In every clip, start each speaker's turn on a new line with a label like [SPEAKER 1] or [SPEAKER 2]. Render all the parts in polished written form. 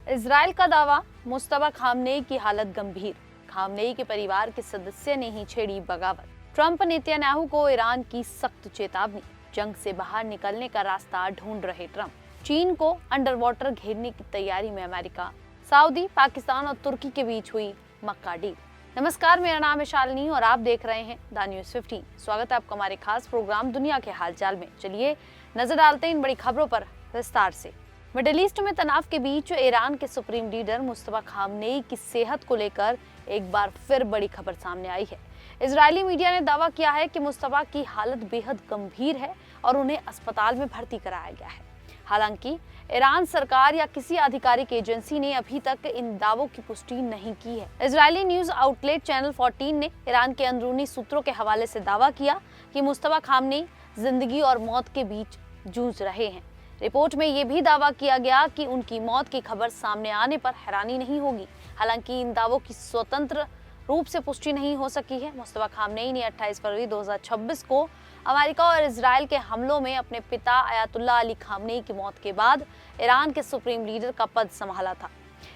[SPEAKER 1] Israel का दावा, Mustafa Khamenei की हालत गंभीर। खामनेई के परिवार के सदस्य ने ही छेड़ी बगावत। ट्रंप नेतन्याहू को ईरान की सख्त चेतावनी। जंग से बाहर निकलने का रास्ता ढूंढ रहे ट्रंप। चीन को अंडर वाटर घेरने की तैयारी में अमेरिका। सऊदी, पाकिस्तान और तुर्की के बीच हुई मक्का डील। नमस्कार, मेरा नाम है शालिनी और आप देख रहे हैं द न्यूज़ 15। स्वागत है आपका हमारे खास प्रोग्राम दुनिया के हालचाल में। चलिए नजर डालते हैं इन बड़ी खबरों पर विस्तार से। मिडिल ईस्ट में तनाव के बीच ईरान के सुप्रीम लीडर मुस्तफा खामनेई की सेहत को लेकर एक बार फिर बड़ी खबर सामने आई है। इजरायली मीडिया ने दावा किया है कि मुस्तफा की हालत बेहद गंभीर है और उन्हें अस्पताल में भर्ती कराया गया है। हालांकि ईरान सरकार या किसी आधिकारिक एजेंसी ने अभी तक इन दावों की पुष्टि नहीं की है। इजरायली न्यूज आउटलेट चैनल 14 ने ईरान के अंदरूनी सूत्रों के हवाले से दावा किया कि मुस्तफा खामनेई जिंदगी और मौत के बीच जूझ रहे हैं। रिपोर्ट में यह भी दावा किया गया कि उनकी मौत की खबर सामने आने पर हैरानी नहीं होगी। हालांकि इन दावों की स्वतंत्र रूप से पुष्टि नहीं हो सकी है। मुस्तफा खामनेई ने 28 फरवरी 2026 को अमेरिका और इजराइल के हमलों में अपने पिता अयातुल्लाह अली खामनेई की मौत के बाद ईरान के सुप्रीम लीडर का पद संभाला था।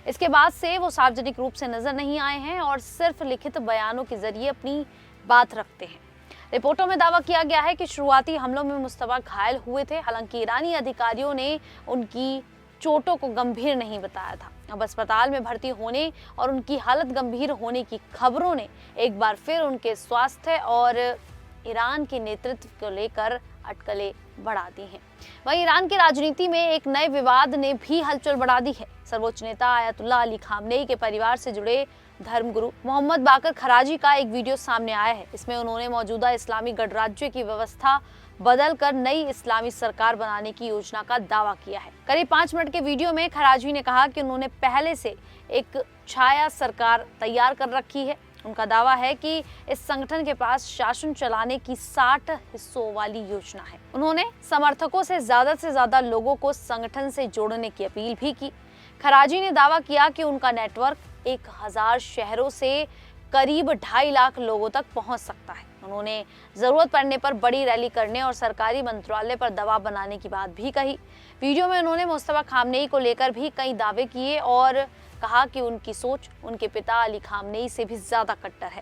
[SPEAKER 1] इसके बाद से वो सार्वजनिक रूप से नजर नहीं आए हैं और सिर्फ लिखित बयानों के जरिए अपनी बात रखते हैं। रिपोर्टों में दावा किया गया है कि शुरुआती हमलों में मुस्तफा घायल हुए थे। हालांकि ईरानी अधिकारियों ने उनकी चोटों को गंभीर नहीं बताया था। अब अस्पताल में भर्ती होने और उनकी हालत गंभीर होने की खबरों ने एक बार फिर उनके स्वास्थ्य और ईरान के नेतृत्व को लेकर अटकलें बढ़ा दी हैं। वहीं ईरान की राजनीति में एक नए विवाद ने भी हलचल बढ़ा दी है। सर्वोच्च नेता अयातुल्लाह अली खामनेई के परिवार से जुड़े धर्मगुरु मोहम्मद बाकर खराजी का एक वीडियो सामने आया है। इसमें उन्होंने मौजूदा इस्लामी गणराज्य की व्यवस्था बदलकर नई इस्लामी सरकार बनाने की योजना का दावा किया है। करीब 5 मिनट के वीडियो में खराजी ने कहा कि उन्होंने पहले से एक छाया सरकार तैयार कर रखी है। उनका दावा है कि इस संगठन के पास शासन चलाने की 60 हिस्सों वाली योजना है। उन्होंने समर्थकों से ज्यादा लोगों को संगठन से जोड़ने की अपील भी की। खराजी ने दावा किया कि उनका नेटवर्क 1000 शहरों से करीब 2.5 लाख लोगों तक पहुंच सकता है। उन्होंने जरूरत पड़ने पर बड़ी रैली करने और सरकारी मंत्रालय पर दबाव बनाने की बात भी कही। वीडियो में उन्होंने मुस्तफा खामनेई को लेकर भी कई दावे किए और कहा कि उनकी सोच उनके पिता अली खामनेई से भी ज्यादा कट्टर है।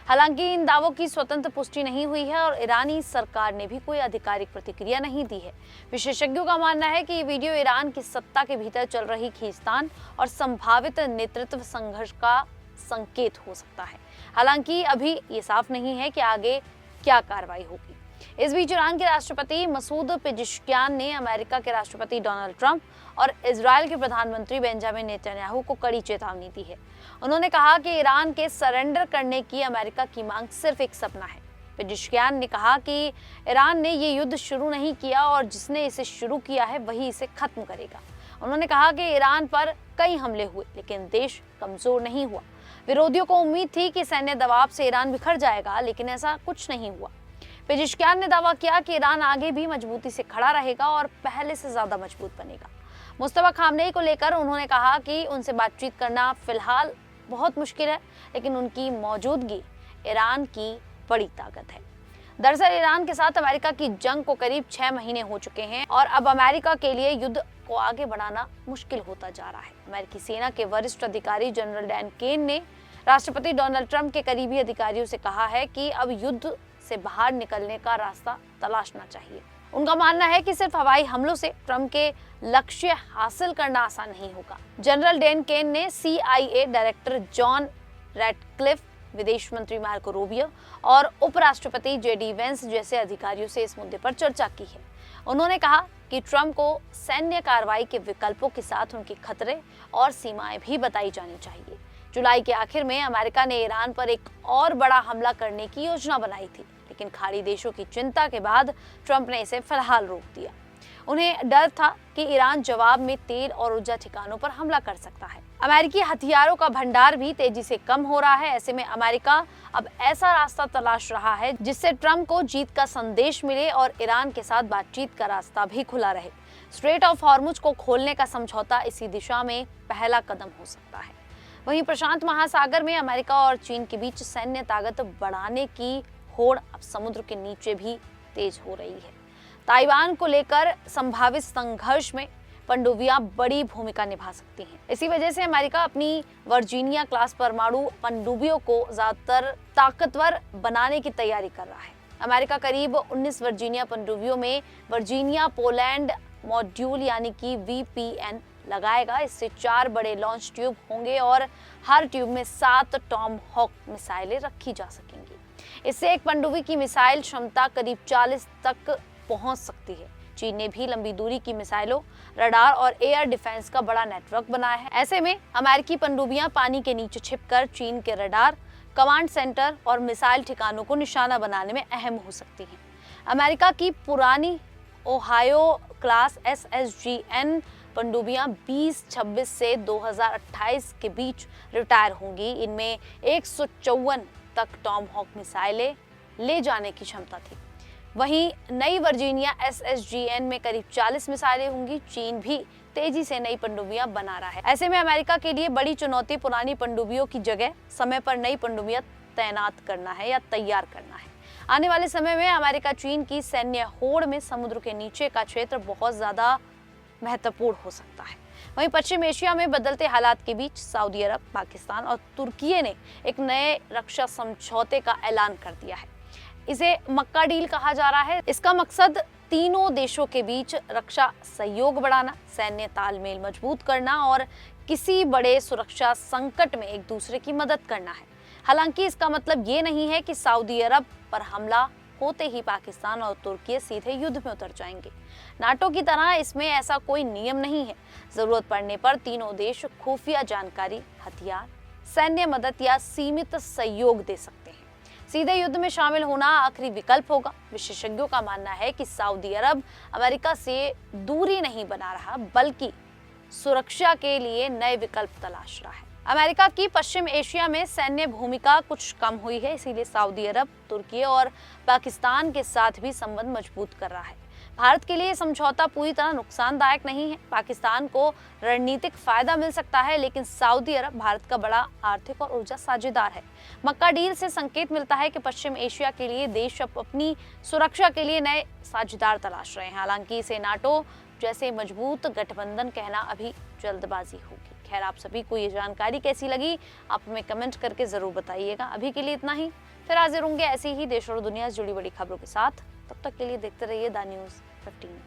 [SPEAKER 1] हालांकि इन दावों की स्वतंत्र पुष्टि नहीं हुई है और ईरानी सरकार ने भी कोई आधिकारिक प्रतिक्रिया नहीं दी है। विशेषज्ञों का मानना है कि ये वीडियो ईरान की सत्ता के भीतर चल रही खींचतान और संभावित नेतृत्व संघर्ष का संकेत हो सकता है। हालांकि अभी ये साफ नहीं है कि आगे क्या कार्रवाई होगी। इस बीच ईरान के राष्ट्रपति मसूद पेजेश्कियान ने अमेरिका के राष्ट्रपति डोनाल्ड ट्रंप और इजराइल के प्रधानमंत्री बेंजामिन नेतन्याहू को कड़ी चेतावनी दी है। उन्होंने कहा कि ईरान के सरेंडर करने की अमेरिका की मांग सिर्फ एक सपना है। पेजेश्कियान ने कहा कि ईरान ने ये युद्ध शुरू नहीं किया और जिसने इसे शुरू किया है वही इसे खत्म करेगा। उन्होंने कहा कि ईरान पर कई हमले हुए लेकिन देश कमजोर नहीं हुआ। विरोधियों को उम्मीद थी कि सैन्य दबाव से ईरान बिखर जाएगा, लेकिन ऐसा कुछ नहीं हुआ। पेजेश्कियान ने दावा किया कि ईरान आगे भी मजबूती से खड़ा रहेगा और पहले से ज्यादा मजबूत बनेगा। मुस्तफा खामनेई को लेकर उन्होंने कहा कि उनसे बातचीत करना फिलहाल बहुत मुश्किल है, लेकिन उनकी मौजूदगी ईरान की बड़ी ताकत है। दरअसल ईरान के साथ अमेरिका की जंग को करीब 6 महीने हो चुके हैं और अब अमेरिका के लिए युद्ध को आगे बढ़ाना मुश्किल होता जा रहा है। अमेरिकी सेना के वरिष्ठ अधिकारी जनरल डैन केन ने राष्ट्रपति डोनाल्ड ट्रंप के करीबी अधिकारियों से कहा है कि अब युद्ध से बाहर निकलने का रास्ता तलाशना चाहिए। उनका मानना है कि सिर्फ हवाई हमलों से ट्रंप के लक्ष्य हासिल करना आसान नहीं होगा। जनरल डैन केन ने CIA डायरेक्टर जॉन रैटक्लिफ, विदेश मंत्री मार्को रूबियो और उपराष्ट्रपति JD वेंस जैसे अधिकारियों से इस मुद्दे पर चर्चा की है। उन्होंने कहा कि ट्रंप को सैन्य कार्रवाई के विकल्पों के साथ उनके खतरे और सीमाएं भी बताई जानी चाहिए। जुलाई के आखिर में अमेरिका ने ईरान पर एक और बड़ा हमला करने की योजना बनाई थी, लेकिन खाड़ी देशों की चिंता के बाद ट्रंप ने इसे फिलहाल रोक दिया। उन्हें डर था कि ईरान जवाब में तेल और ऊर्जा ठिकानों पर हमला कर सकता है। अमेरिकी हथियारों का भंडार भी तेजी से कम हो रहा है। ऐसे में अमेरिका अब ऐसा रास्ता तलाश रहा है जिससे ट्रंप को जीत का संदेश मिले और ईरान के साथ बातचीत का रास्ता भी खुला रहे। स्ट्रेट ऑफ हॉर्मुज को खोलने का समझौता इसी दिशा में पहला कदम हो सकता है। वहीं प्रशांत महासागर में अमेरिका और चीन के बीच सैन्य ताकत बढ़ाने की होड़ अब समुद्र के नीचे भी तेज हो रही है। ताइवान को लेकर संभावित संघर्ष में पनडुब्बियां बड़ी भूमिका निभा सकती हैं। इसी वजह से अमेरिका अपनी वर्जीनिया क्लास परमाणु पनडुब्बियों को ज्यादातर ताकतवर बनाने की तैयारी कर रहा है। अमेरिका करीब 19 वर्जीनिया पनडुब्बियों में वर्जीनिया पोलैंड मॉड्यूल यानी कि VPN लगाएगा। इससे 4 बड़े लॉन्च ट्यूब होंगे और हर ट्यूब में 7 टॉम हॉक मिसाइलें रखी जा सकेंगी। इससे एक पनडुब्बी की मिसाइल क्षमता करीब 40 तक पहुंच सकती है। चीन ने भी लंबी दूरी की मिसाइलों, रडार और एयर डिफेंस का बड़ा नेटवर्क बनाया है। ऐसे में अमेरिकी पनडुब्बियां पानी के नीचे छिपकर चीन के रडार, कमांड सेंटर और मिसाइल ठिकानों को निशाना बनाने में अहम हो सकती हैं। अमेरिका की पुरानी ओहायो क्लास SSGN पनडुब्बियां 2026 से 2028 के बीच रिटायर होंगी। इनमें 154 तक टॉम हॉक मिसाइलें ले जाने की क्षमता थी। वहीं नई वर्जीनिया SSGN में करीब 40 मिसाइलें होंगी। चीन भी तेजी से नई पनडुब्बियां बना रहा है। ऐसे में अमेरिका के लिए बड़ी चुनौती पुरानी पनडुब्बियों की जगह समय पर नई पनडुब्बियां तैनात करना है या तैयार करना है। आने वाले समय में अमेरिका चीन की सैन्य होड़ में समुद्र के नीचे का क्षेत्र बहुत ज्यादा महत्वपूर्ण हो सकता है। वहीं पश्चिम एशिया में बदलते हालात के बीच सऊदी अरब, पाकिस्तान और तुर्की ने एक नए रक्षा समझौते का ऐलान कर दिया है। इसे मक्का डील कहा जा रहा है। इसका मकसद तीनों देशों के बीच रक्षा सहयोग बढ़ाना, सैन्य तालमेल मजबूत करना और किसी बड़े सुरक्षा संकट में एक दूसरे की मदद करना है। हालांकि इसका मतलब ये नहीं है कि सऊदी अरब पर हमला होते ही पाकिस्तान और तुर्की सीधे युद्ध में उतर जाएंगे। नाटो की तरह इसमें ऐसा कोई नियम नहीं है। जरूरत पड़ने पर तीनों देश खुफिया जानकारी, हथियार, सैन्य मदद या सीमित सहयोग दे सकते हैं। सीधे युद्ध में शामिल होना आखिरी विकल्प होगा। विशेषज्ञों का मानना है कि सऊदी अरब अमेरिका से दूरी नहीं बना रहा, बल्कि सुरक्षा के लिए नए विकल्प तलाश रहा है। अमेरिका की पश्चिम एशिया में सैन्य भूमिका कुछ कम हुई है, इसीलिए सऊदी अरब, तुर्की और पाकिस्तान के साथ भी संबंध मजबूत कर रहा है। भारत के लिए समझौता पूरी तरह नुकसानदायक नहीं है। पाकिस्तान को रणनीतिक फायदा मिल सकता है, लेकिन सऊदी अरब भारत का बड़ा आर्थिक और ऊर्जा साझेदार है। मक्का डील से संकेत मिलता है कि पश्चिम एशिया के लिए देश अब अपनी सुरक्षा के लिए नए साझेदार तलाश रहे हैं। हालांकि इसे नाटो जैसे मजबूत गठबंधन कहना अभी जल्दबाजी होगी। खैर, आप सभी को ये जानकारी कैसी लगी, आप हमें कमेंट करके जरूर बताइएगा। अभी के लिए इतना ही, फिर हाजिर होंगे ऐसी ही देश और दुनिया से जुड़ी बड़ी खबरों के साथ। तब तक के लिए देखते रहिए द न्यूज़ 15।